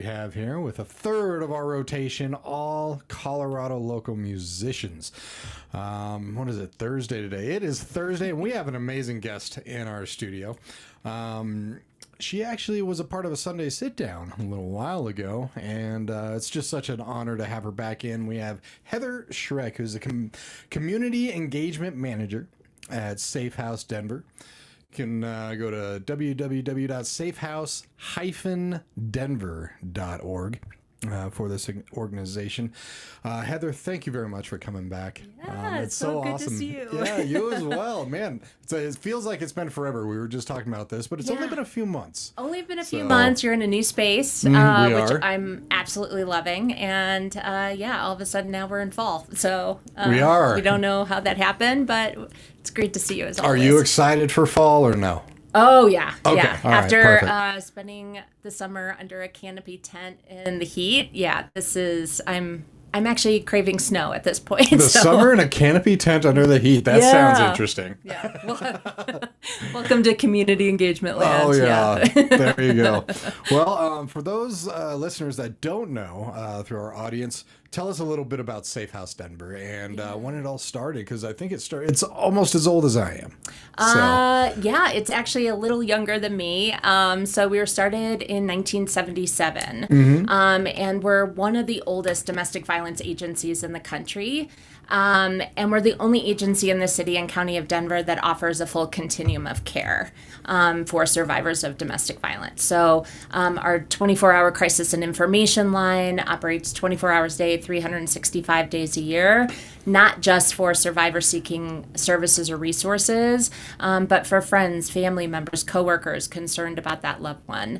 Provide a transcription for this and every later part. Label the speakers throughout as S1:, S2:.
S1: We have here with a third of our rotation, all Colorado local musicians. What is it, Thursday today? It is Thursday, and we have an amazing guest in our studio. She actually was a part of a Sunday sit down a little while ago, and it's just such an honor to have her back in. We have Heather Schreck, who's a community engagement manager at Safehouse Denver. You can go to www.safehouse-denver.org for this organization. Heather, thank you very much for coming back.
S2: Yeah,
S1: it's so
S2: good
S1: awesome.
S2: to see you.
S1: Yeah, you as well. Man, it feels like it's been forever. We were just talking about this, but it's only been a few months.
S2: Only been a few months. You're in a new space, which I'm absolutely loving. And all of a sudden now we're in fall. So
S1: we are.
S2: We don't know how that happened, but it's great to see you as always.
S1: Are you excited for fall or no?
S2: Oh, yeah.
S1: Okay.
S2: Yeah.
S1: All
S2: After
S1: right,
S2: spending the summer under a canopy tent in the heat, I'm actually craving snow at this point.
S1: The summer in a canopy tent under the heat. That sounds interesting.
S2: Yeah. Welcome to community engagement land.
S1: Oh, yeah. There you go. Well, for those listeners that don't know, through our audience, tell us a little bit about Safehouse Denver and when it all started, because I think it's almost as old as I am.
S2: It's actually a little younger than me. So we were started in 1977, and we're one of the oldest domestic violence agencies in the country. And we're the only agency in the city and county of Denver that offers a full continuum of care for survivors of domestic violence. So our 24-hour crisis and information line operates 24 hours a day, 365 days a year, not just for survivors seeking services or resources, but for friends, family members, coworkers concerned about that loved one.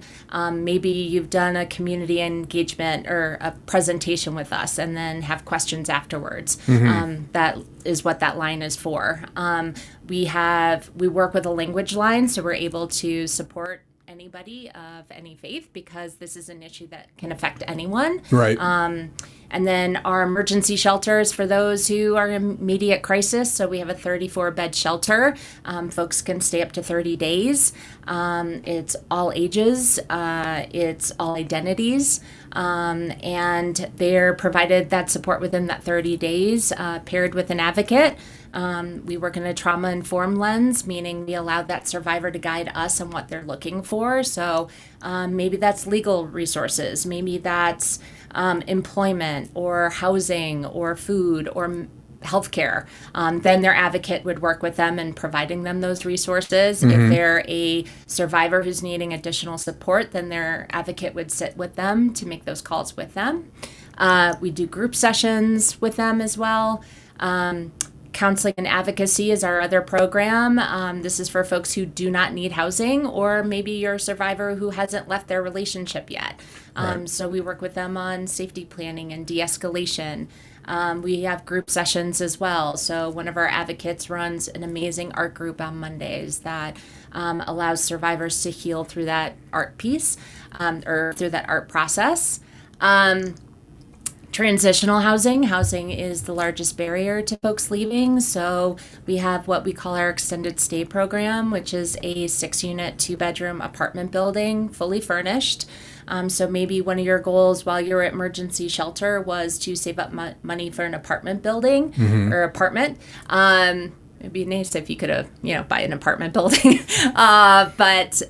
S2: Maybe you've done a community engagement or a presentation with us and then have questions afterwards. That is what that line is for. We work with a language line, so we're able to support anybody of any faith because this is an issue that can affect anyone.
S1: Right.
S2: And then our emergency shelters for those who are in immediate crisis. So we have a 34-bed shelter. Folks can stay up to 30 days. It's all ages. It's all identities. And they're provided that support within that 30 days, paired with an advocate. We work in a trauma-informed lens, meaning we allow that survivor to guide us on what they're looking for. So maybe that's legal resources, maybe that's employment or housing or food or healthcare. Then their advocate would work with them in providing them those resources. If they're a survivor who's needing additional support, then their advocate would sit with them to make those calls with them. We do group sessions with them as well. Counseling and advocacy is our other program. This is for folks who do not need housing, or maybe you're a survivor who hasn't left their relationship yet.
S1: Right.
S2: So we work with them on safety planning and de-escalation. We have group sessions as well. So one of our advocates runs an amazing art group on Mondays that allows survivors to heal through that art piece or through that art process. Transitional housing. Housing is the largest barrier to folks leaving. So we have what we call our extended stay program, which is a 6-unit, 2-bedroom apartment building, fully furnished. So maybe one of your goals while you're at emergency shelter was to save up money for an apartment building or apartment. It'd be nice if you could have, buy an apartment building. But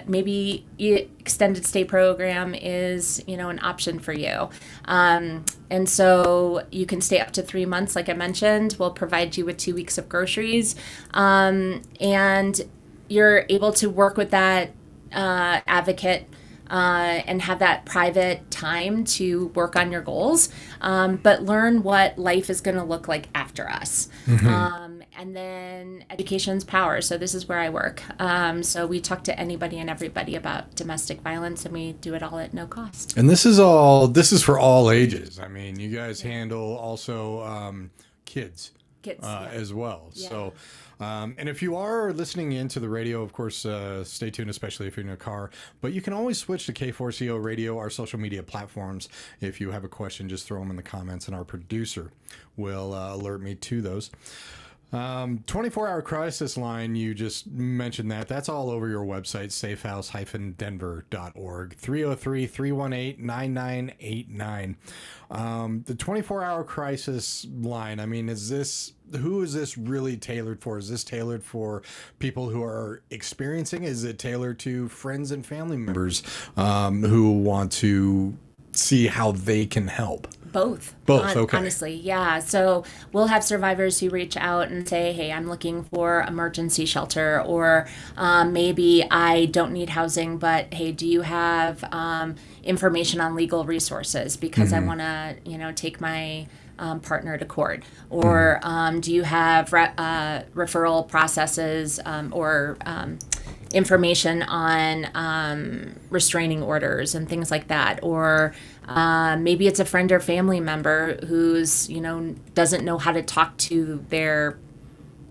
S2: maybe extended stay program is, an option for you. And so you can stay up to 3 months, like I mentioned. We'll provide you with 2 weeks of groceries. And you're able to work with that advocate and have that private time to work on your goals, but learn what life is going to look like after us. And then education's power. So this is where I work. So we talk to anybody and everybody about domestic violence, and we do it all at no cost.
S1: And this is for all ages. I mean, you guys handle also kids as well. Yeah. So, and if you are listening into the radio, of course, stay tuned, especially if you're in a car. But you can always switch to K4CO Radio, our social media platforms. If you have a question, just throw them in the comments, and our producer will alert me to those. 24-hour crisis line, you just mentioned that. That's all over your website, safehouse-denver.org, 303-318-9989. The 24-hour crisis line, I mean, who is this really tailored for? Is this tailored for people who are experiencing? Is it tailored to friends and family members who want to see how they can help?
S2: Both.
S1: Okay.
S2: Honestly, yeah. So we'll have survivors who reach out and say, hey, I'm looking for emergency shelter, or maybe I don't need housing, but hey, do you have information on legal resources because I want to, take my partner to court, or do you have referral processes or information on restraining orders and things like that, or maybe it's a friend or family member who's doesn't know how to talk to their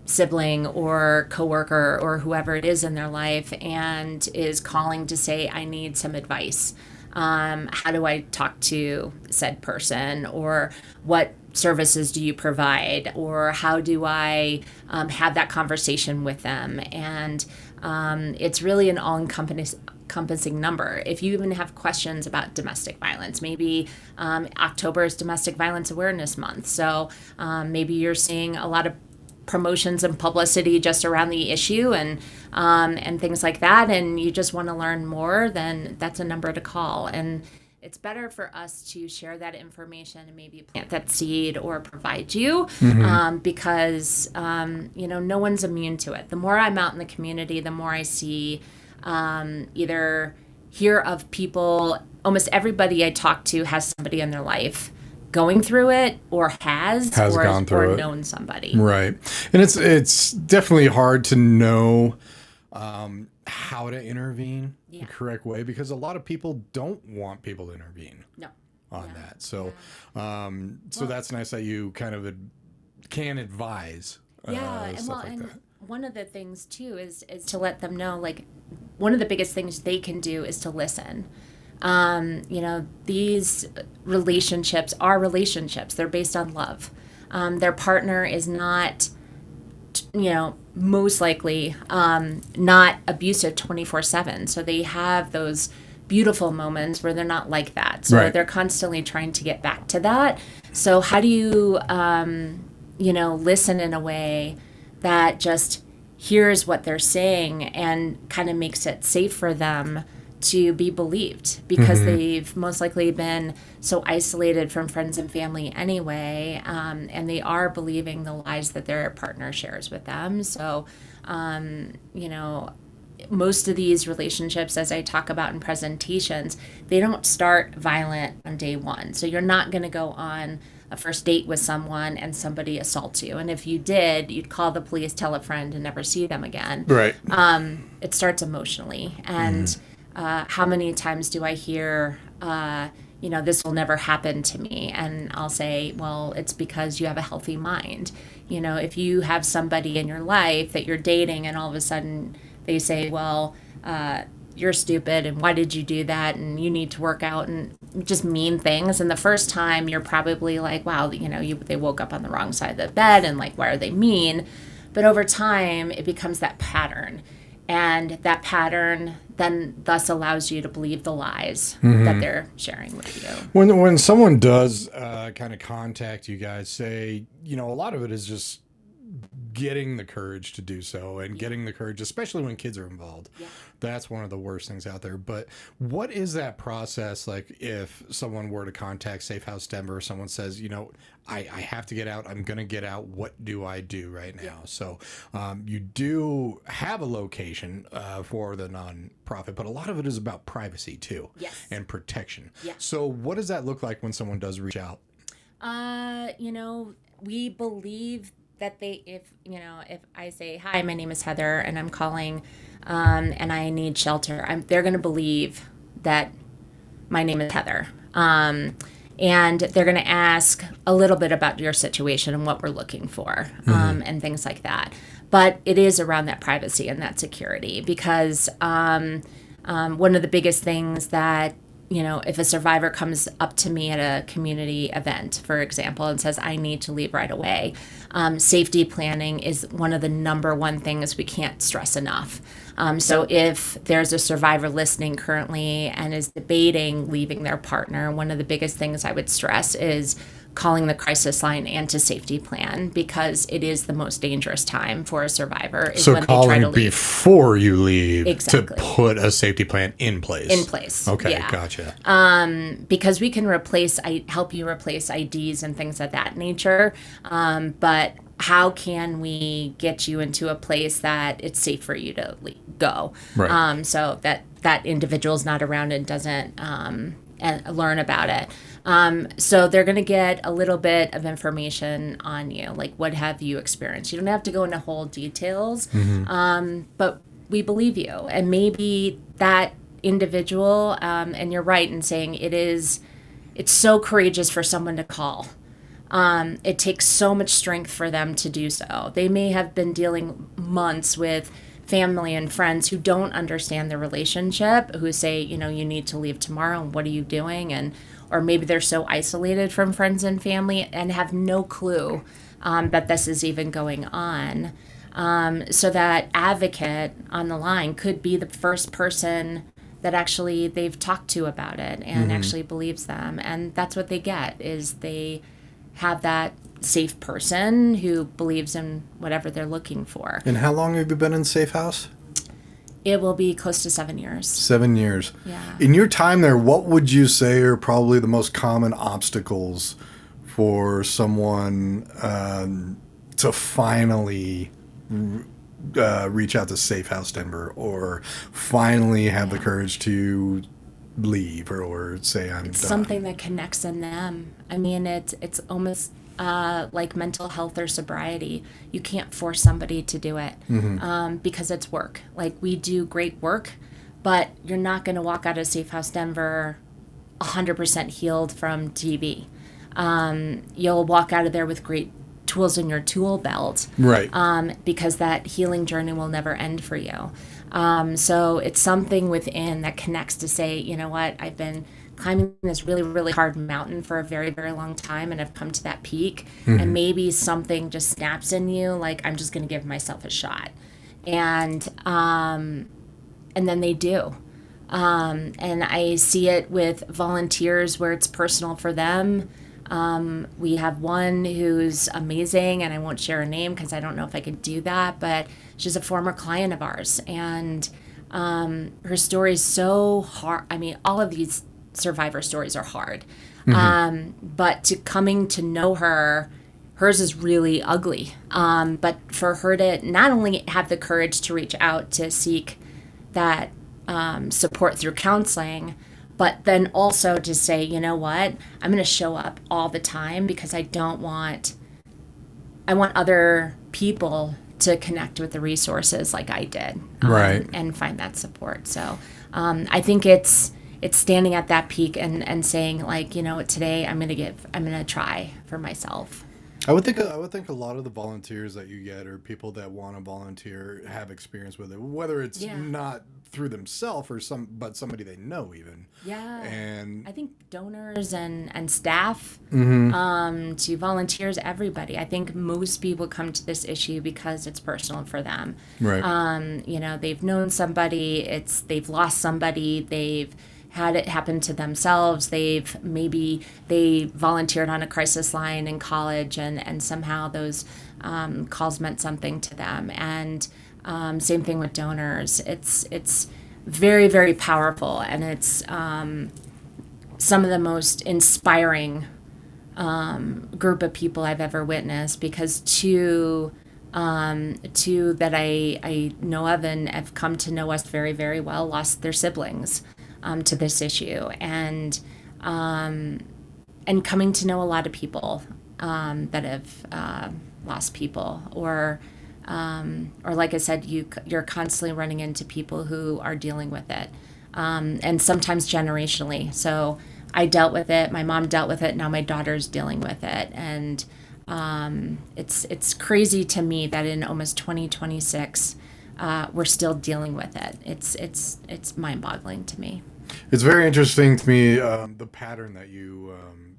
S2: sibling or coworker or whoever it is in their life and is calling to say, I need some advice. How do I talk to said person, or what services do you provide, or how do I have that conversation with them? And it's really an all-encompassing number. If you even have questions about domestic violence, maybe October is Domestic Violence Awareness Month, so maybe you're seeing a lot of promotions and publicity just around the issue and things like that, and you just want to learn more, then that's a number to call. And it's better for us to share that information and maybe plant that seed or provide you because no one's immune to it. The more I'm out in the community, the more I see either hear of people. Almost everybody I talk to has somebody in their life going through it, or has
S1: gone through
S2: or
S1: it.
S2: known somebody.
S1: Right. And it's definitely hard to know how to intervene the correct way, because a lot of people don't want people to intervene on that. So so that's nice that you kind of can advise stuff like that.
S2: One of the things too is to let them know, like, one of the biggest things they can do is to listen. These relationships are relationships. They're based on love. Their partner is not, most likely not abusive 24/7. So they have those beautiful moments where they're not like that. So they're constantly trying to get back to that. So how do you, listen in a way that just hears what they're saying and kind of makes it safe for them to be believed, because they've most likely been so isolated from friends and family anyway, and they are believing the lies that their partner shares with them. So, most of these relationships, as I talk about in presentations, they don't start violent on day one. So you're not going to go on a first date with someone and somebody assaults you. And if you did, you'd call the police, tell a friend, and never see them again.
S1: Right.
S2: It starts emotionally. And how many times do I hear, this will never happen to me? And I'll say, well, it's because you have a healthy mind. If you have somebody in your life that you're dating and all of a sudden they say, well, you're stupid and why did you do that, and you need to work out, and just mean things. And the first time you're probably like, wow, they woke up on the wrong side of the bed and like, why are they mean? But over time it becomes that pattern, and that pattern then thus allows you to believe the lies that they're sharing with you.
S1: When someone does kind of contact you guys, say, a lot of it is just getting the courage to do so, and getting the courage, especially when kids are involved. That's one of the worst things out there. But what is that process like if someone were to contact Safe House Denver, someone says, I have to get out, I'm going to get out, what do I do right now? So you do have a location for the nonprofit, but a lot of it is about privacy too, and protection. So what does that look like when someone does reach out?
S2: We believe that if I say, hi, my name is Heather and I'm calling and I need shelter, they're going to believe that my name is Heather. And they're going to ask a little bit about your situation and what we're looking for, and things like that. But it is around that privacy and that security, because one of the biggest things that if a survivor comes up to me at a community event, for example, and says, I need to leave right away, safety planning is one of the number one things we can't stress enough. So if there's a survivor listening currently and is debating leaving their partner, one of the biggest things I would stress is calling the crisis line and to safety plan, because it is the most dangerous time for a survivor. Is
S1: So
S2: when they try
S1: calling
S2: to leave.
S1: before you leave
S2: Exactly.
S1: to put a safety plan in place.
S2: In place.
S1: Okay,
S2: Yeah.
S1: gotcha.
S2: Because we can help you replace IDs and things of that nature. But how can we get you into a place that it's safe for you to go?
S1: Right.
S2: So that individual's not around and doesn't learn about it. So they're going to get a little bit of information on you, like what have you experienced. You don't have to go into whole details, but we believe you. And maybe that individual, and you're right in saying it's so courageous for someone to call. It takes so much strength for them to do so. They may have been dealing months with family and friends who don't understand the relationship, who say, you need to leave tomorrow, and what are you doing? Or maybe they're so isolated from friends and family and have no clue that this is even going on. So that advocate on the line could be the first person that actually they've talked to about it and actually believes them. And that's what they get, is they have that safe person who believes in whatever they're looking for.
S1: And how long have you been in Safehouse?
S2: It will be close to 7 years.
S1: 7 years.
S2: Yeah.
S1: In your time there, what would you say are probably the most common obstacles for someone to finally reach out to Safehouse Denver, or finally have the courage to leave, or say I'm done?
S2: Something that connects in them. I mean, it's almost like mental health or sobriety. You can't force somebody to do it because it's work. Like, we do great work, but you're not going to walk out of Safehouse Denver 100% healed from TB. You'll walk out of there with great tools in your tool belt,
S1: Right.
S2: Because that healing journey will never end for you. So it's something within that connects to say, you know what, I've been climbing this really, really hard mountain for a very, very long time, and I've come to that peak, and maybe something just snaps in you, like, I'm just going to give myself a shot. And then they do. And I see it with volunteers where it's personal for them. We have one who's amazing, and I won't share her name because I don't know if I could do that, but she's a former client of ours, and her story is so hard. I mean, all of these survivor stories are hard, but coming to know her, hers is really ugly. But for her to not only have the courage to reach out to seek that support through counseling, but then also to say, you know what, I'm going to show up all the time because I want other people to connect with the resources like I did,
S1: Right.
S2: and find that support. So I think it's standing at that peak and saying, like, you know what, today I'm going to try for myself.
S1: I would think a lot of the volunteers that you get, or people that want to volunteer, have experience with it, whether it's not through themselves or but somebody they know even.
S2: Yeah.
S1: And
S2: I think donors and staff,
S1: Mm-hmm.
S2: to volunteers, everybody. I think most people come to this issue because it's personal for them.
S1: right.
S2: They've known somebody, they've lost somebody, they've had it happen to themselves, they volunteered on a crisis line in college, and somehow those calls meant something to them. And same thing with donors. It's very, very powerful, and it's some of the most inspiring group of people I've ever witnessed, because two that I know of and have come to know us very, very well lost their siblings to this issue, and coming to know a lot of people that have lost people, or like I said, you're constantly running into people who are dealing with it, and sometimes generationally. So I dealt with it, my mom dealt with it, now my daughter's dealing with it, and it's crazy to me that in almost 2026 we're still dealing with it. It's mind-boggling to me.
S1: It's very interesting to me, the pattern that you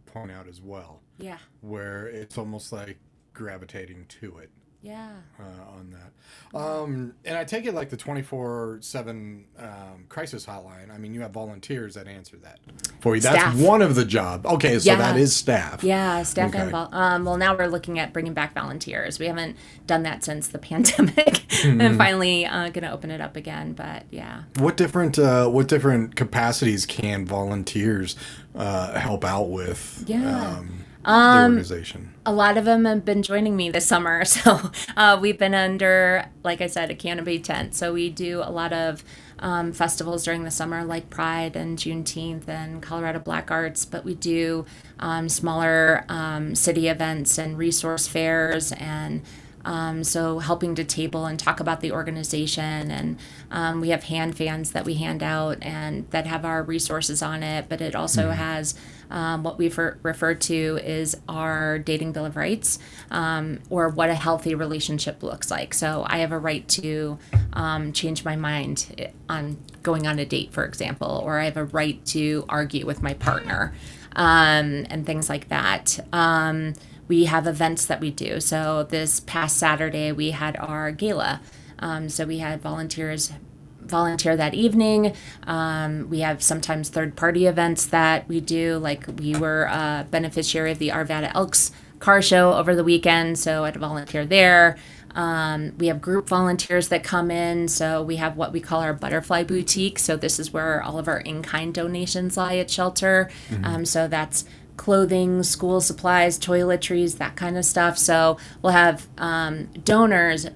S1: point out as well,
S2: Yeah.
S1: where it's almost like gravitating to it
S2: Yeah.
S1: on that. And I take it like the 24/7 crisis hotline. I mean, you have volunteers that answer that for you. That's
S2: Staff.
S1: one of the job. Okay, so
S2: Yeah.
S1: that is staff.
S2: Yeah, staff
S1: Okay.
S2: and well, now we're looking at bringing back volunteers. We haven't done that since the pandemic, and finally going to open it up again. But yeah,
S1: What different capacities can volunteers help out with?
S2: Yeah.
S1: The organization.
S2: a lot of them have been joining me this summer. So we've been under, like I said, a canopy tent. So we do a lot of festivals during the summer, like Pride and Juneteenth and Colorado Black Arts. But we do smaller city events and resource fairs, and so helping to table and talk about the organization. And we have hand fans that we hand out and that have our resources on it, but it also has what we refer to is our dating bill of rights, or what a healthy relationship looks like. So I have a right to change my mind on going on a date, for example, or I have a right to argue with my partner, and things like that. We have events that we do. So this past Saturday, we had our gala. So we had volunteers volunteer that evening. We have sometimes third-party events that we do. Like we were a beneficiary of the Arvada Elks car show over the weekend, so I had to volunteer there. We have group volunteers that come in. So we have what we call our butterfly boutique. So this is where all of our in-kind donations lie at shelter. So that's clothing, school supplies, toiletries, that kind of stuff. So we'll have donors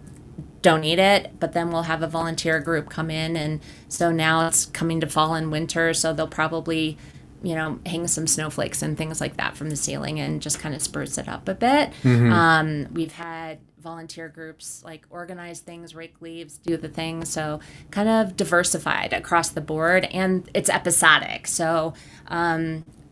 S2: donate it, but then we'll have a volunteer group come in. And so now it's coming to fall and winter, so they'll probably, hang some snowflakes and things like that from the ceiling and just kind of spruce it up a bit. We've had volunteer groups like organize things, rake leaves, do the things. So kind of diversified across the board, and it's episodic. So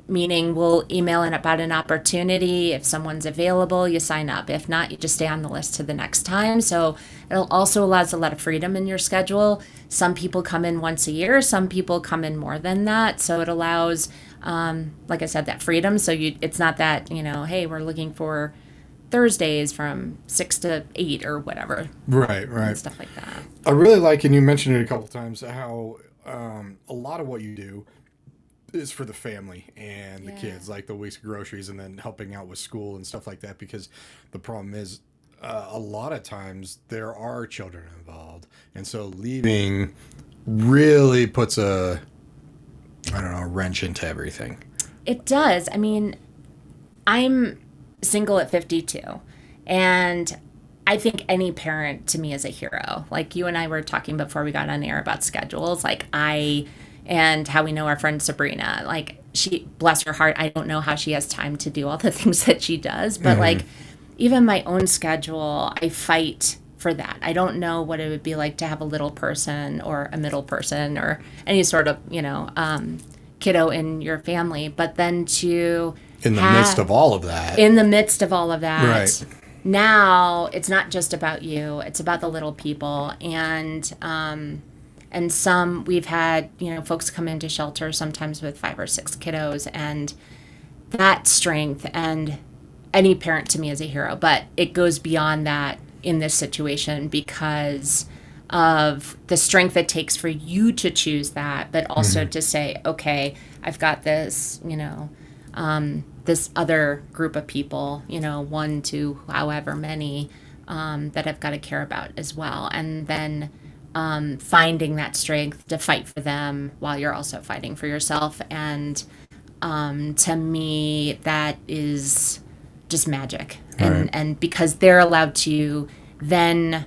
S2: meaning we'll email in about an opportunity. If someone's available, you sign up. If not, you just stay on the list to the next time. So it also allows a lot of freedom in your schedule. Some people come in once a year, some people come in more than that. So it allows, like I said, that freedom. So it's not that, hey, we're looking for Thursdays from 6 to 8 or whatever.
S1: Right.
S2: And stuff like that.
S1: I really like, and you mentioned it a couple times, how a lot of what you do is for the family and the kids, like the week's groceries and then helping out with school and stuff like that. Because the problem is, a lot of times there are children involved, and so leaving really puts a wrench into everything.
S2: It does. I mean, I'm single at 52, and I think any parent to me is a hero. Like you and I were talking before we got on air about schedules. And how we know our friend Sabrina, like she, bless her heart, I don't know how she has time to do all the things that she does, but like even my own schedule, I fight for that. I don't know what it would be like to have a little person or a middle person or any sort of, kiddo in your family, but then to
S1: In the midst of all of that.
S2: Right. Now it's not just about you, it's about the little people. And some, we've had, folks come into shelter sometimes with 5 or 6 kiddos, and that strength, and any parent to me is a hero, but it goes beyond that in this situation because of the strength it takes for you to choose that, but also to say, okay, I've got this, this other group of people, 1 to however many, that I've got to care about as well. And then finding that strength to fight for them while you're also fighting for yourself. And to me, that is just magic. And because they're allowed to then,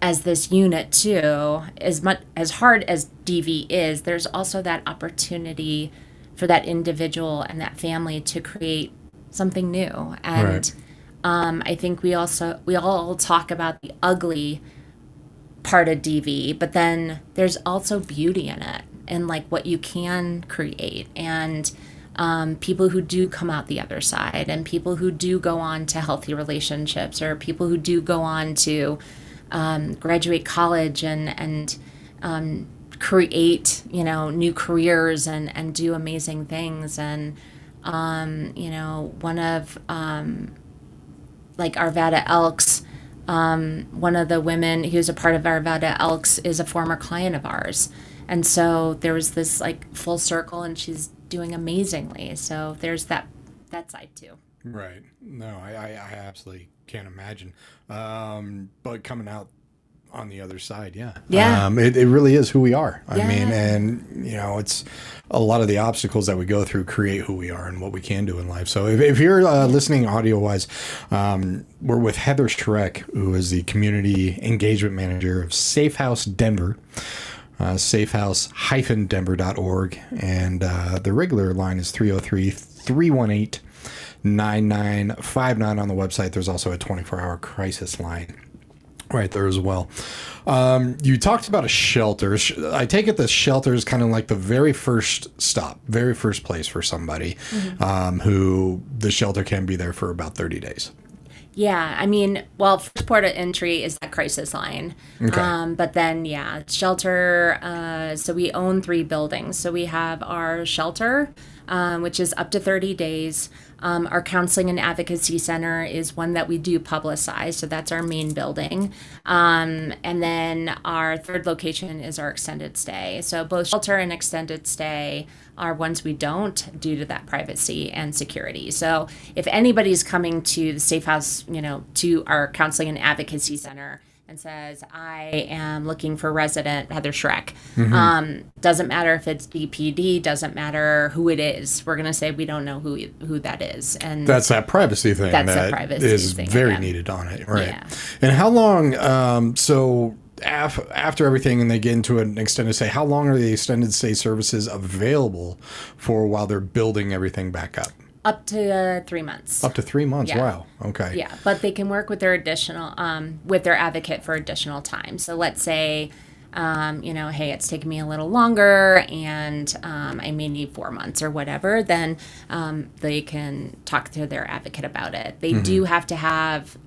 S2: as this unit too, as hard as DV is, there's also that opportunity for that individual and that family to create something new. And I think we all talk about the ugly part of DV, but then there's also beauty in it and like what you can create, and people who do come out the other side, and people who do go on to healthy relationships, or people who do go on to graduate college and create, new careers and do amazing things. And, one of, like Arvada Elks, one of the women who's a part of Arvada Elks is a former client of ours. And so there was this like full circle, and she's doing amazingly. So there's that side too.
S1: Right. No, I absolutely can't imagine. But coming out on the other side, yeah. It really is who we are. I mean, and it's a lot of the obstacles that we go through create who we are and what we can do in life. So if you're listening audio wise, we're with Heather Schreck, who is the community engagement manager of Safehouse Denver. Safehouse-denver.org, and the regular line is 303-318-9959 on the website. There's also a 24-hour crisis line right there as well. You talked about a shelter. I take it the shelter is kind of like the very first stop, very first place for somebody who the shelter can be there for about 30 days.
S2: Yeah, I mean, well, first port of entry is that crisis line.
S1: Okay.
S2: But then, shelter. So we own 3 buildings. So we have our shelter, which is up to 30 days. Our counseling and advocacy center is one that we do publicize. So that's our main building. And then our third location is our extended stay. So both shelter and extended stay are ones we don't due to that privacy and security. So if anybody's coming to the Safe House, to our counseling and advocacy center and says, I am looking for resident Heather Schreck, doesn't matter if it's DPD, doesn't matter who it is. We're going to say we don't know who that is. And
S1: that's that privacy thing that is very
S2: again.
S1: Needed on it. Right.
S2: Yeah.
S1: And how long, so after everything and they get into an extended stay, how long are the extended stay services available for while they're building everything back up?
S2: Up to 3 months.
S1: Up to 3 months.
S2: Yeah.
S1: Wow. Okay.
S2: Yeah, but they can work with their with their advocate for additional time. So let's say, hey, it's taking me a little longer, and I may need 4 months or whatever. Then they can talk to their advocate about it. They do have to have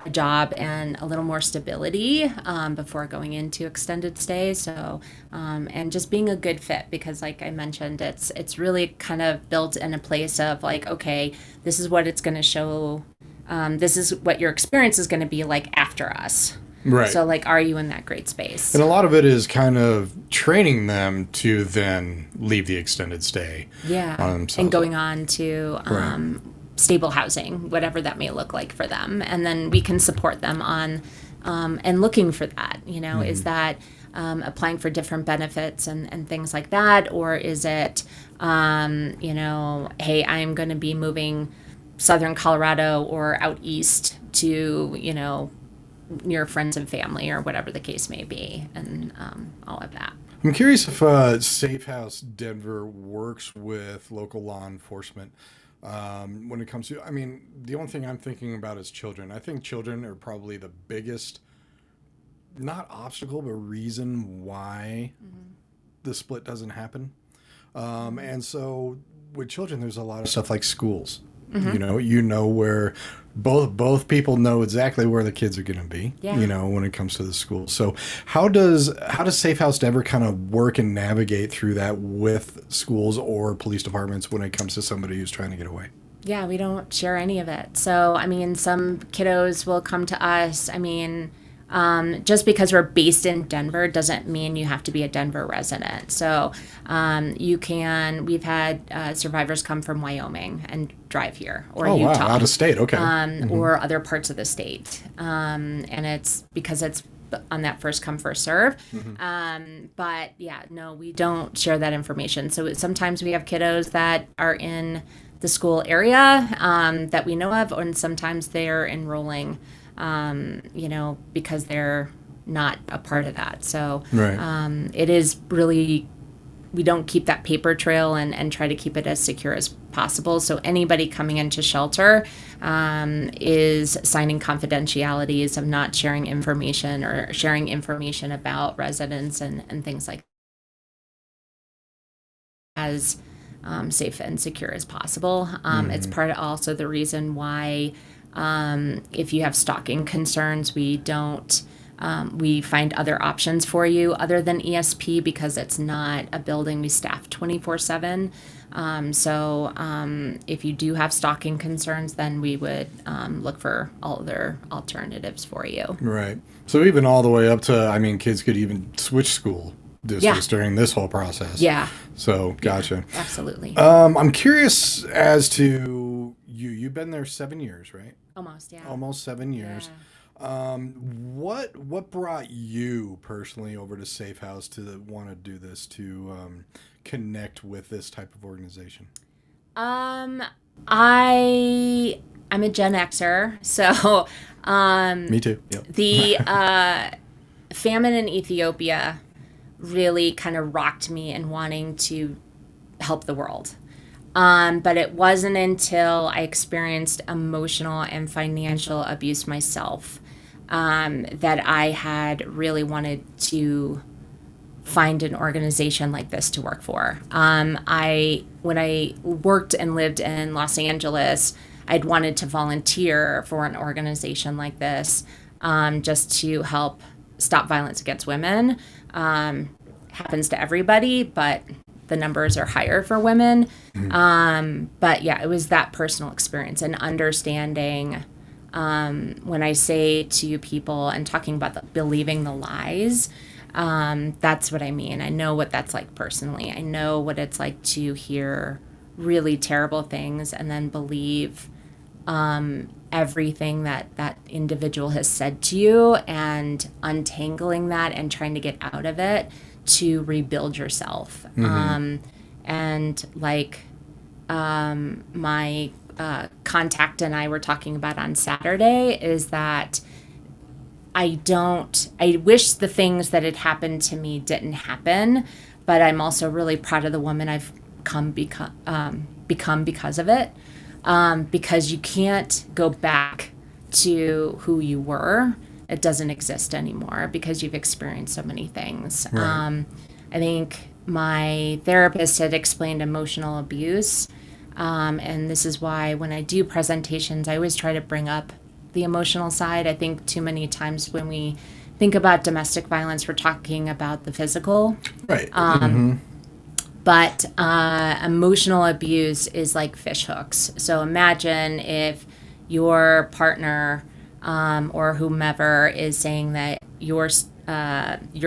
S2: a job and a little more stability before going into extended stay. So, and just being a good fit, because like I mentioned, it's really kind of built in a place of like, okay, this is what it's going to show. This is what your experience is going to be like after us.
S1: Right.
S2: So like, are you in that great space?
S1: And a lot of it is kind of training them to then leave the extended stay.
S2: Yeah.
S1: On themselves.
S2: And going on to, stable housing, whatever that may look like for them. And then we can support them on and looking for that, is that applying for different benefits and things like that? Or is it, hey, I'm going to be moving southern Colorado or out east to, near friends and family or whatever the case may be, and all of that.
S1: I'm curious if Safe House Denver works with local law enforcement when it comes to, the only thing I'm thinking about is children. I think children are probably the biggest, not obstacle, but reason why the split doesn't happen. And so with children, there's a lot of stuff like schools. Where both people know exactly where the kids are going to be, when it comes to the school. So how does Safe House Denver kind of work and navigate through that with schools or police departments when it comes to somebody who's trying to get away?
S2: Yeah, we don't share any of it. So, some kiddos will come to us. Just because we're based in Denver doesn't mean you have to be a Denver resident. So we've had survivors come from Wyoming and drive here, or Utah.
S1: Wow, out of state, okay.
S2: Or other parts of the state. And it's because it's on that first come, first serve. But yeah, no, we don't share that information. So sometimes we have kiddos that are in the school area that we know of, and sometimes they're enrolling because they're not a part of that. So it is really, we don't keep that paper trail and try to keep it as secure as possible. So anybody coming into shelter is signing confidentialities of not sharing information or sharing information about residents and things like that as safe and secure as possible. It's part of also the reason why if you have stalking concerns, we don't we find other options for you other than ESP because it's not a building we staff 24/7. So if you do have stalking concerns, then we would look for other alternatives for you.
S1: Right. So even all the way up to, I mean, kids could even switch school districts during this whole process.
S2: Yeah.
S1: So gotcha.
S2: Absolutely.
S1: I'm curious as to you. You've been there 7 years, right?
S2: Almost, yeah.
S1: Almost 7 years. What brought you personally over to Safehouse to want to do this, to connect with this type of organization?
S2: I'm a Gen Xer, so
S1: Me too. Yep.
S2: the famine in Ethiopia really kind of rocked me in wanting to help the world. But it wasn't until I experienced emotional and financial abuse myself that I had really wanted to find an organization like this to work for. When I worked and lived in Los Angeles, I'd wanted to volunteer for an organization like this, just to help stop violence against women. Happens to everybody, but the numbers are higher for women. But yeah, it was that personal experience and understanding when I say to people and talking about believing the lies, that's what I mean. I know what that's like personally. I know what it's like to hear really terrible things and then believe everything that individual has said to you, and untangling that and trying to get out of it to rebuild yourself. And like my contact and I were talking about on Saturday is that I wish the things that had happened to me didn't happen, but I'm also really proud of the woman I've become because of it. Because you can't go back to who you were. It doesn't exist anymore because you've experienced so many things.
S1: Right.
S2: I think my therapist had explained emotional abuse. And this is why when I do presentations, I always try to bring up the emotional side. I think too many times when we think about domestic violence, we're talking about the physical.
S1: Right.
S2: But emotional abuse is like fish hooks. So imagine if your partner or whomever is saying that you're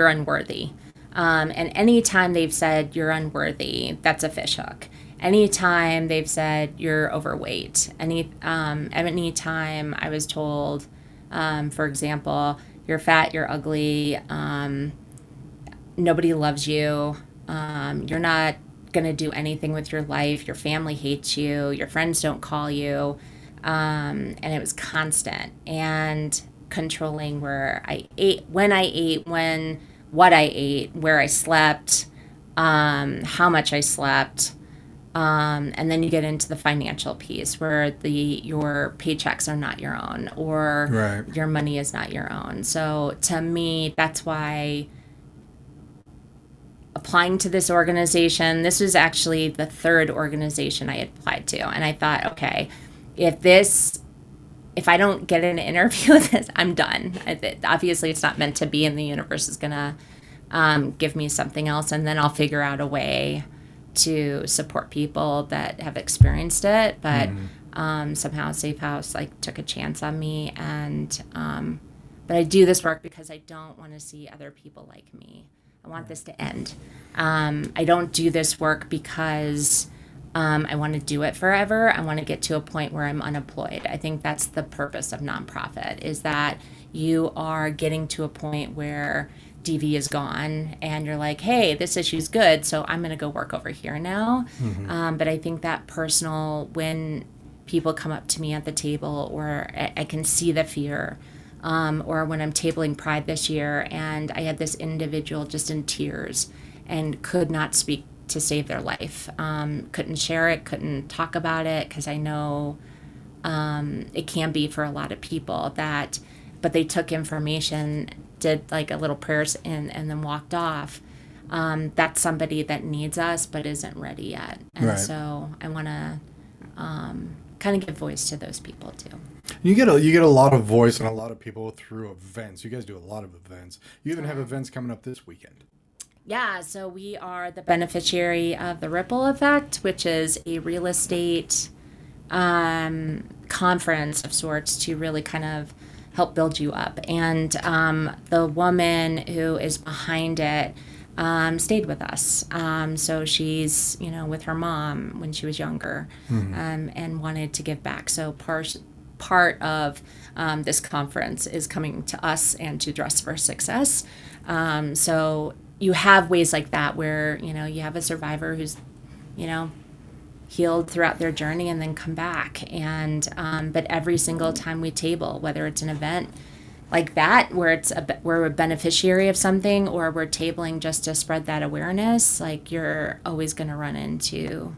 S2: unworthy. And anytime they've said you're unworthy, that's a fish hook. Anytime they've said you're overweight, anytime I was told, for example, you're fat, you're ugly, nobody loves you, you're not going to do anything with your life, your family hates you, your friends don't call you, and it was constant and controlling where I ate, when I ate, what I ate, where I slept, how much I slept. And then you get into the financial piece where your paychecks are not your own, or
S1: Right.
S2: your money is not your own. So to me, that's why applying to this organization, this was actually the third organization I had applied to. And I thought, okay, if I don't get an interview with this, I'm done. Obviously, it's not meant to be, and the universe is going to give me something else, and then I'll figure out a way to support people that have experienced it. But somehow Safehouse took a chance on me, and but I do this work because I don't want to see other people like me. I want this to end. I don't do this work because I want to do it forever. I want to get to a point where I'm unemployed. I think that's the purpose of nonprofit, is that you are getting to a point where DV is gone and you're like, hey, this issue's good, so I'm going to go work over here now. But I think that personal, when people come up to me at the table, or I can see the fear, or when I'm tabling Pride this year and I had this individual just in tears and could not speak to save their life, couldn't share it, couldn't talk about it, because I know it can be for a lot of people but they took information, did a little prayers and then walked off. That's somebody that needs us but isn't ready yet. And
S1: Right.
S2: so I want to kind of give voice to those people too.
S1: You get a lot of voice and a lot of people through events. You guys do a lot of events. You even have events coming up this weekend.
S2: Yeah, so we are the beneficiary of the Ripple Effect, which is a real estate conference of sorts to really kind of help build you up. And the woman who is behind it stayed with us. So she's, with her mom when she was younger, and wanted to give back. So part of this conference is coming to us and to Dress for Success. So you have ways like that where, you have a survivor who's, healed throughout their journey and then come back. And but every single time we table, whether it's an event like that where we're a beneficiary of something, or we're tabling just to spread that awareness, like you're always going to run into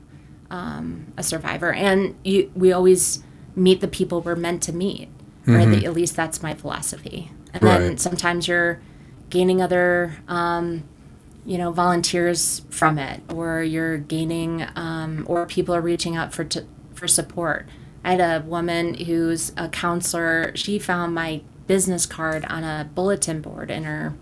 S2: a survivor. And we always meet the people we're meant to meet, right? At least that's my philosophy. And then sometimes you're gaining other volunteers from it, or you're gaining, or people are reaching out for support. I had a woman who's a counselor. She found my business card on a bulletin board in her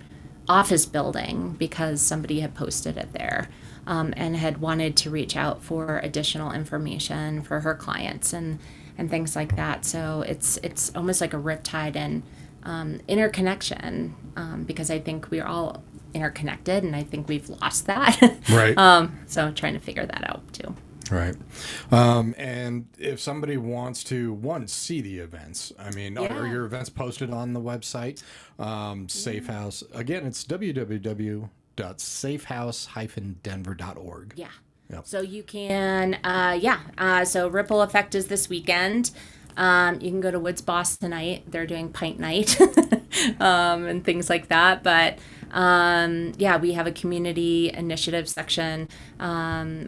S2: office building because somebody had posted it there, and had wanted to reach out for additional information for her clients and things like that. So it's almost like a riptide and interconnection, because I think we're all interconnected, and I think we've lost that.
S1: Right.
S2: So I'm trying to figure that out too.
S1: Right. And if somebody wants to, see the events, are your events posted on the website? Safehouse. Again, it's www.safehouse-denver.org.
S2: Yeah.
S1: Yep.
S2: So you can, so Ripple Effect is this weekend. You can go to Woods Boss tonight. They're doing pint night and things like that. But we have a community initiative section.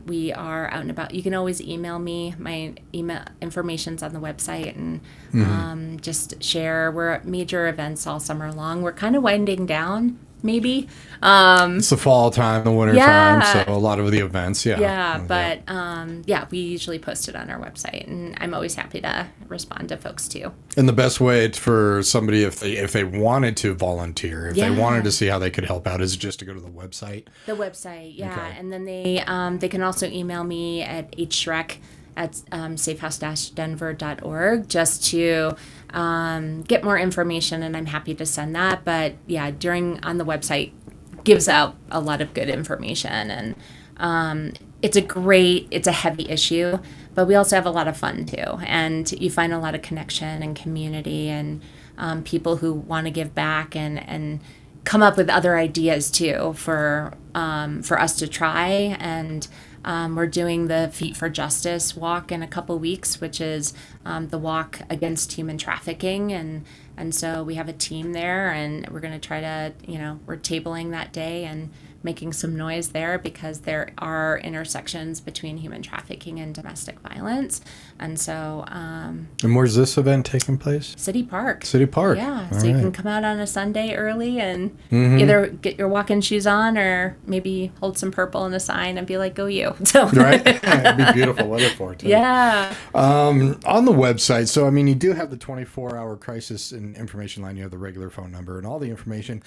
S2: We are out and about. You can always email me. My email information's on the website, and just share. We're at major events all summer long. We're kind of winding down, maybe.
S1: It's the fall time, the winter time, so a lot of the events, we
S2: usually post it on our website, and I'm always happy to respond to folks too.
S1: And the best way for somebody, if they wanted to volunteer, if they wanted to see how they could help out, is just to go to the website.
S2: The website, yeah. Okay. And then they can also email me at Schreck at safehouse-denver.org just to get more information, and I'm happy to send that. But yeah, on the website gives out a lot of good information, and it's a heavy issue, but we also have a lot of fun too, and you find a lot of connection and community, and people who want to give back and come up with other ideas too for us to try. And we're doing the Feet for Justice walk in a couple weeks, which is the walk against human trafficking, and so we have a team there, and we're going to try to, we're tabling that day and making some noise there, because there are intersections between human trafficking and domestic violence. And so
S1: and where's this event taking place?
S2: City Park.
S1: Yeah.
S2: All so you can come out on a Sunday early and either get your walking shoes on, or maybe hold some purple and a sign and be like, go you. So
S1: right. It'd be beautiful weather for it too.
S2: Yeah.
S1: On the website, so you do have the 24-hour crisis and information line. You have the regular phone number and all the information.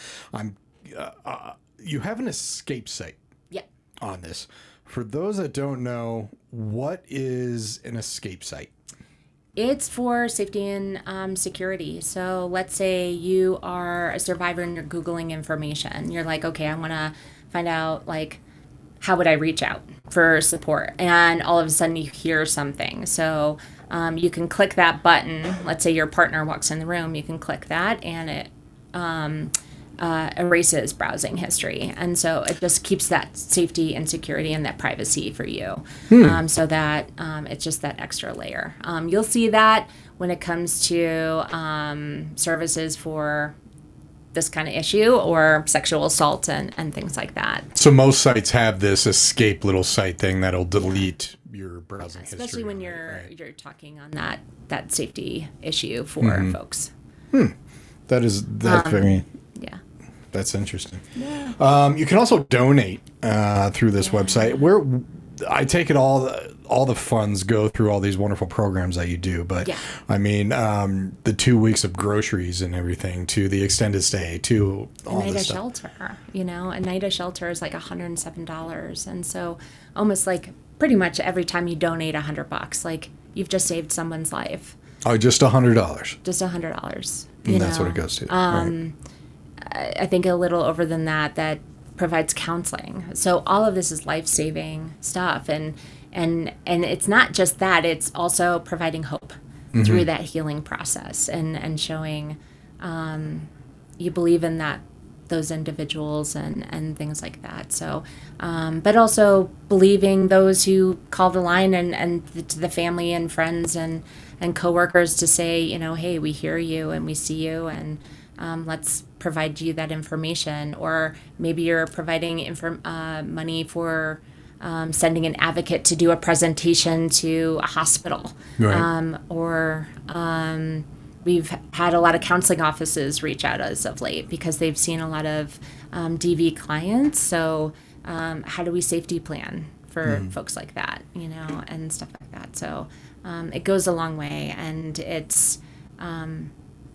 S1: You have an escape site on this. For those that don't know, what is an escape site?
S2: It's for safety and security. So let's say you are a survivor and you're Googling information. You're like, okay, I want to find out, like, how would I reach out for support? And all of a sudden you hear something. So you can click that button. Let's say your partner walks in the room. You can click that, and it erases browsing history, and so it just keeps that safety and security and that privacy for you, so that it's just that extra layer. You'll see that when it comes to services for this kind of issue, or sexual assault and things like that.
S1: So most sites have this escape little site thing that'll delete your browsing history,
S2: especially when you're talking on that safety issue for folks.
S1: That's very.
S2: Yeah.
S1: That's interesting.
S2: Yeah.
S1: You can also donate through this website. Where I take it all all the funds go through all these wonderful programs that you do. But
S2: Yeah.
S1: I mean, the 2 weeks of groceries and everything, to the extended stay, to all
S2: A night
S1: this
S2: of
S1: stuff.
S2: shelter, a night of shelter is like $107. And so almost like pretty much every time you donate $100, like you've just saved someone's life.
S1: Oh, just $100.
S2: Just $100.
S1: And that's what it goes to. Right.
S2: I think a little over than that provides counseling. So all of this is life-saving stuff, and it's not just that, it's also providing hope through that healing process and showing you believe in those individuals and things like that. So but also believing those who call the line and to the family and friends and coworkers to say, hey, we hear you and we see you, and let's provide you that information. Or maybe you're providing money for sending an advocate to do a presentation to a hospital.
S1: Right.
S2: We've had a lot of counseling offices reach out as of late because they've seen a lot of DV clients. So how do we safety plan for folks like that, and stuff like that. So it goes a long way, and it's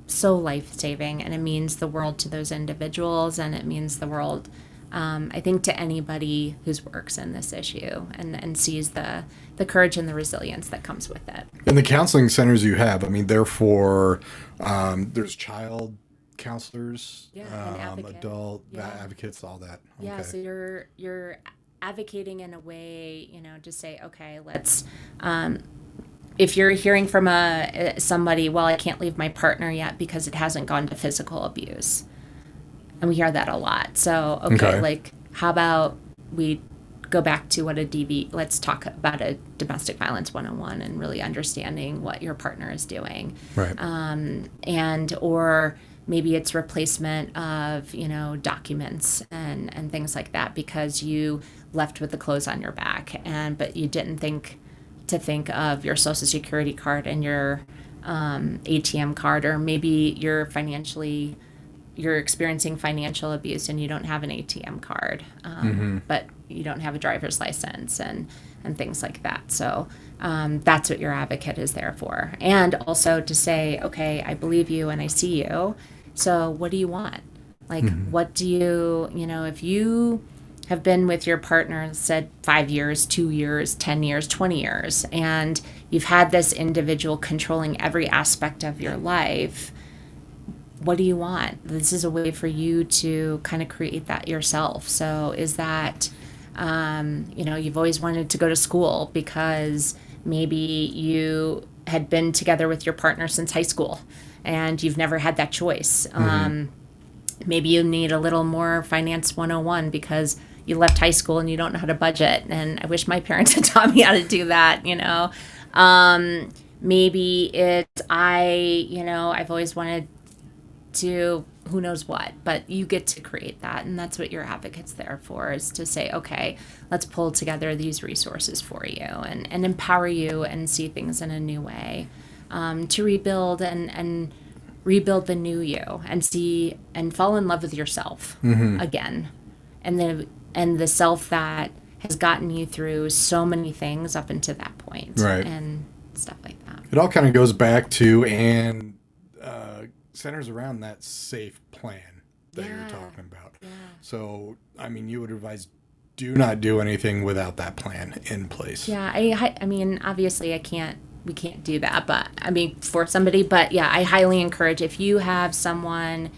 S2: so life-saving, and it means the world to those individuals, and it means the world, I think, to anybody who works in this issue and sees the courage and the resilience that comes with it.
S1: And the counseling centers you have, I mean, they're for, there's child counselors,
S2: an advocate.
S1: adult
S2: Yeah.
S1: advocates, all that.
S2: Yeah,
S1: Okay.
S2: so you're advocating in a way, to say, okay, let's. If you're hearing from somebody, well, I can't leave my partner yet because it hasn't gone to physical abuse, and we hear that a lot. So
S1: Okay.
S2: like, how about we go back to what a DV? Let's talk about a domestic violence 101 and really understanding what your partner is doing.
S1: Right.
S2: Or maybe it's replacement of documents and things like that because you left with the clothes on your back, but you didn't think of your social security card and your ATM card, or maybe you're experiencing financial abuse and you don't have an ATM card, but you don't have a driver's license and things like that. So that's what your advocate is there for. And also to say, okay, I believe you and I see you. So what do you want? Like, what do you, if you have been with your partner, said 5 years, 2 years, 10 years, 20 years, and you've had this individual controlling every aspect of your life, what do you want? This is a way for you to kind of create that yourself. So is that, you've always wanted to go to school because maybe you had been together with your partner since high school and you've never had that choice. Maybe you need a little more finance 101 because you left high school and you don't know how to budget. And I wish my parents had taught me how to do that, Maybe it's, I've always wanted to, who knows what, but you get to create that. And that's what your advocate's there for, is to say, okay, let's pull together these resources for you and empower you and see things in a new way, to rebuild and rebuild the new you and see and fall in love with yourself again. And the self that has gotten you through so many things up until that point,
S1: Right.
S2: and stuff like that.
S1: It all kind of goes back to and centers around that safe plan that you're talking about.
S2: Yeah.
S1: So, I mean, you would advise, do not do anything without that plan in place.
S2: Yeah, I mean, obviously we can't do that, but I mean, for somebody, but yeah, I highly encourage, if you have someone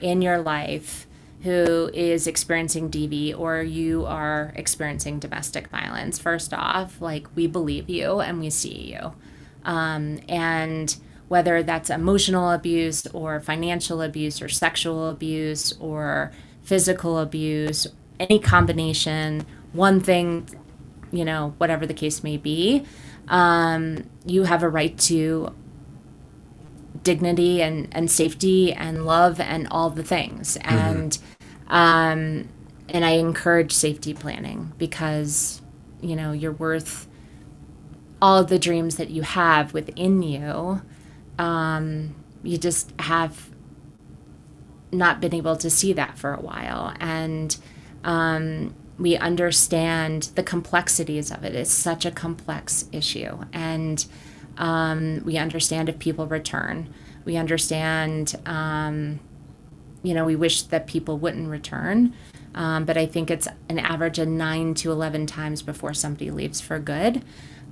S2: in your life who is experiencing DV or you are experiencing domestic violence, first off, like, we believe you and we see you. And whether that's emotional abuse or financial abuse or sexual abuse or physical abuse, any combination, one thing, whatever the case may be, you have a right to dignity and safety and love and all the things. And I encourage safety planning because, you're worth all of the dreams that you have within you. You just have not been able to see that for a while. And we understand the complexities of it. It's such a complex issue. And we understand if people return. We understand, we wish that people wouldn't return. But I think it's an average of 9 to 11 times before somebody leaves for good.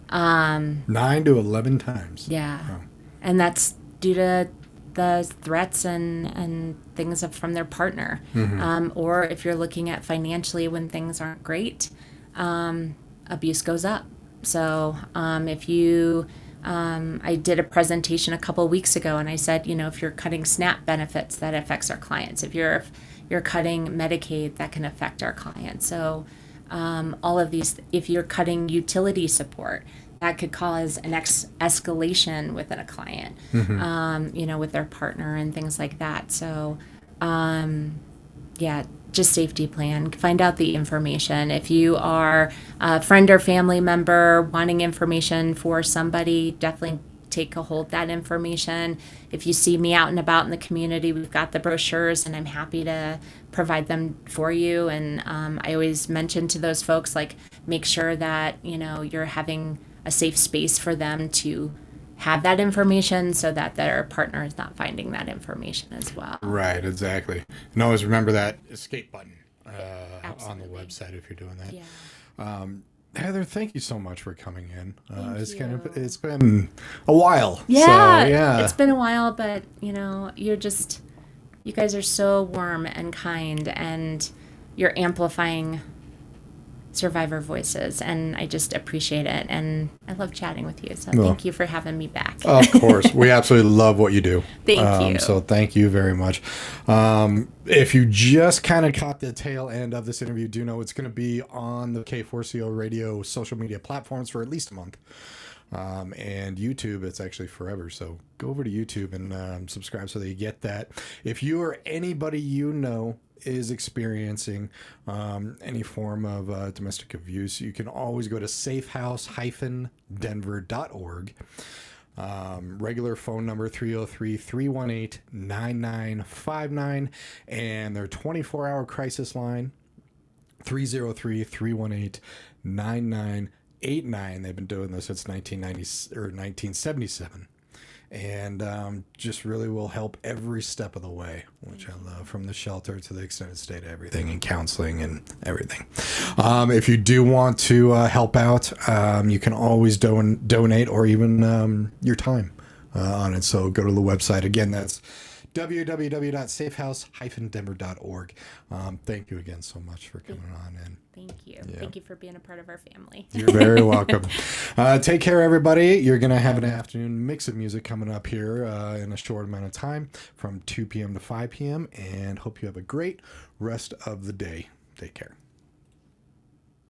S1: 9 to 11 times.
S2: Yeah. Oh. And that's due to the threats and things from their partner. Or if you're looking at financially when things aren't great, abuse goes up. So if you, I did a presentation a couple of weeks ago and I said, if you're cutting SNAP benefits, that affects our clients. If you're cutting Medicaid, that can affect our clients. So all of these, if you're cutting utility support, that could cause an escalation within a client, with their partner and things like that. So, just safety plan. Find out the information. If you are a friend or family member wanting information for somebody, definitely take a hold of that information. If you see me out and about in the community, we've got the brochures and I'm happy to provide them for you. And I always mention to those folks, make sure that, you're having a safe space for them to have that information so that their partner is not finding that information as well.
S1: Right, exactly. And always remember that escape button on the website if you're doing that.
S2: Yeah.
S1: Heather, thank you so much for coming in. It's been a while.
S2: Yeah,
S1: so, yeah.
S2: It's been a while, but you guys are so warm and kind, and you're amplifying survivor voices, and I just appreciate it, and I love chatting with you, so thank you for having me back.
S1: Of course. We absolutely love what you do.
S2: Thank you.
S1: So thank you very much. If you just kind of caught the tail end of this interview, do know it's going to be on the K4CO radio social media platforms for at least a month. And YouTube, it's actually forever. So go over to YouTube and subscribe so that you get that. If you or anybody is experiencing any form of domestic abuse, you can always go to safehouse-denver.org. Regular phone number 303-318-9959, and their 24-hour crisis line 303-318-9989. They've been doing this since 1990 or 1977. And just really will help every step of the way, which I love, from the shelter to the extended stay to everything, and counseling and everything. If you do want to help out, you can always donate, or even your time on it. So go to the website. Again, that's www.safehouse-denver.org. Thank you again so much for coming on in.
S2: Thank you. Yeah. Thank you for being a part of our family.
S1: You're very welcome. Take care, everybody. You're going to have an afternoon mix of music coming up here in a short amount of time from 2 p.m. to 5 p.m. And hope you have a great rest of the day. Take care.